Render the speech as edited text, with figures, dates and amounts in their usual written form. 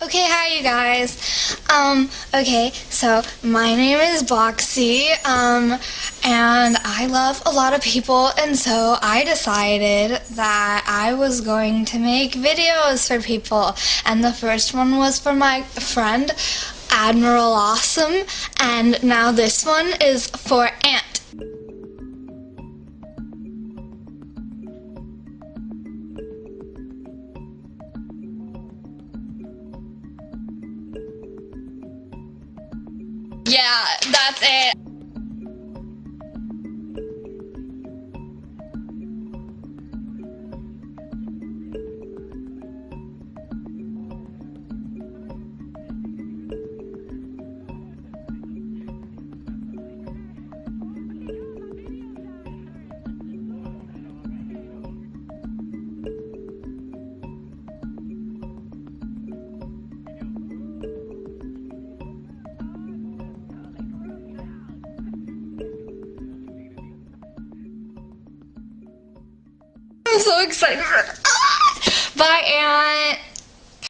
Okay, hi you guys. Okay, so my name is Boxxy, and I love a lot of people, and so I decided that I was going to make videos for people, and the first one was for my friend, Admiral Awesome, and now this one is for Ant. Yeah, that's it. I'm so excited for it. Bye, Aunt.